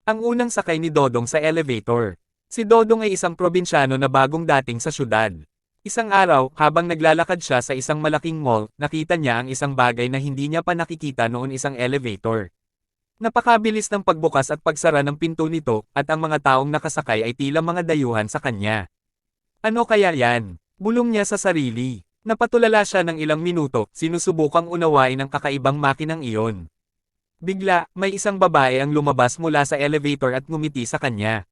Ang unang sakay ni Dodong sa elevator. Si Dodong ay isang probinsyano na bagong dating sa syudad. Isang araw, habang naglalakad siya sa isang malaking mall, nakita niya ang isang bagay na hindi niya pa nakikita noon, isang elevator. Napakabilis ng pagbukas at pagsara ng pinto nito, at ang mga taong nakasakay ay tila mga dayuhan sa kanya. Ano kaya yan? Bulong niya sa sarili. Napatulala siya ng ilang minuto, sinusubukang unawain ang kakaibang makinang iyon. Bigla, may isang babae ang lumabas mula sa elevator at ngumiti sa kanya.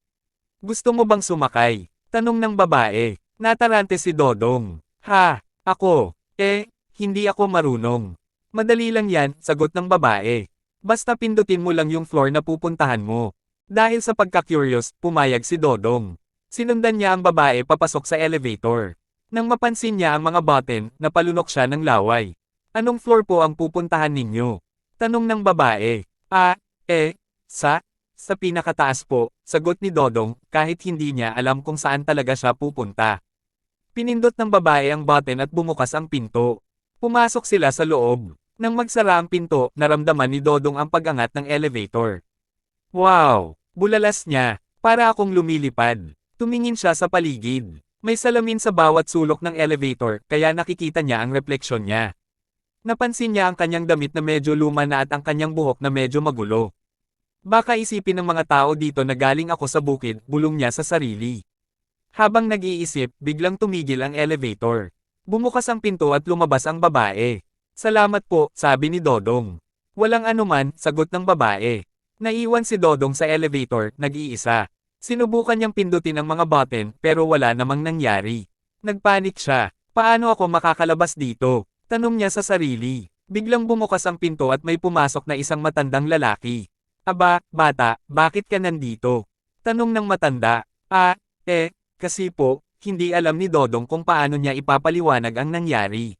Gusto mo bang sumakay? Tanong ng babae. Natarante si Dodong. Ha, ako. Hindi ako marunong. Madali lang yan, sagot ng babae. Basta pindutin mo lang yung floor na pupuntahan mo. Dahil sa pagka-curious, pumayag si Dodong. Sinundan niya ang babae papasok sa elevator. Nang mapansin niya ang mga button, napalunok siya ng laway. Anong floor po ang pupuntahan ninyo? Tanong ng babae. Sa pinakataas po, sagot ni Dodong, kahit hindi niya alam kung saan talaga siya pupunta. Pinindot ng babae ang button at bumukas ang pinto. Pumasok sila sa loob. Nang magsara ang pinto, naramdaman ni Dodong ang pag-angat ng elevator. Wow! Bulalas niya. Para akong lumilipad. Tumingin siya sa paligid. May salamin sa bawat sulok ng elevator, kaya nakikita niya ang refleksyon niya. Napansin niya ang kanyang damit na medyo luma na at ang kanyang buhok na medyo magulo. Baka isipin ng mga tao dito na galing ako sa bukid, bulong niya sa sarili. Habang nag-iisip, biglang tumigil ang elevator. Bumukas ang pinto at lumabas ang babae. Salamat po, sabi ni Dodong. Walang anuman, sagot ng babae. Naiwan si Dodong sa elevator, nag-iisa. Sinubukan niyang pindutin ang mga button, pero wala namang nangyari. Nagpanik siya. Paano ako makakalabas dito? Tanong niya sa sarili. Biglang bumukas ang pinto at may pumasok na isang matandang lalaki. Aba, bata, bakit ka nandito? Tanong ng matanda. Kasi po, hindi alam ni Dodong kung paano niya ipapaliwanag ang nangyari.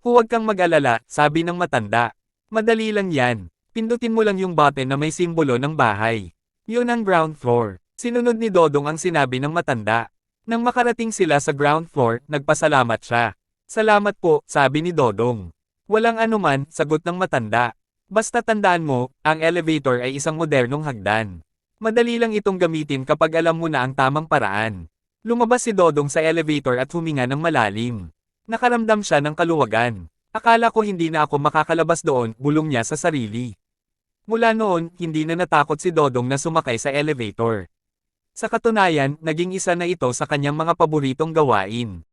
Huwag kang mag-alala, sabi ng matanda. Madali lang yan. Pindutin mo lang yung button na may simbolo ng bahay. Yun ang ground floor. Sinunod ni Dodong ang sinabi ng matanda. Nang makarating sila sa ground floor, nagpasalamat siya. Salamat po, sabi ni Dodong. Walang anuman, sagot ng matanda. Basta tandaan mo, ang elevator ay isang modernong hagdan. Madali lang itong gamitin kapag alam mo na ang tamang paraan. Lumabas si Dodong sa elevator at huminga ng malalim. Nakaramdam siya ng kaluwagan. Akala ko hindi na ako makakalabas doon, bulong niya sa sarili. Mula noon, hindi na natakot si Dodong na sumakay sa elevator. Sa katunayan, naging isa na ito sa kanyang mga paboritong gawain.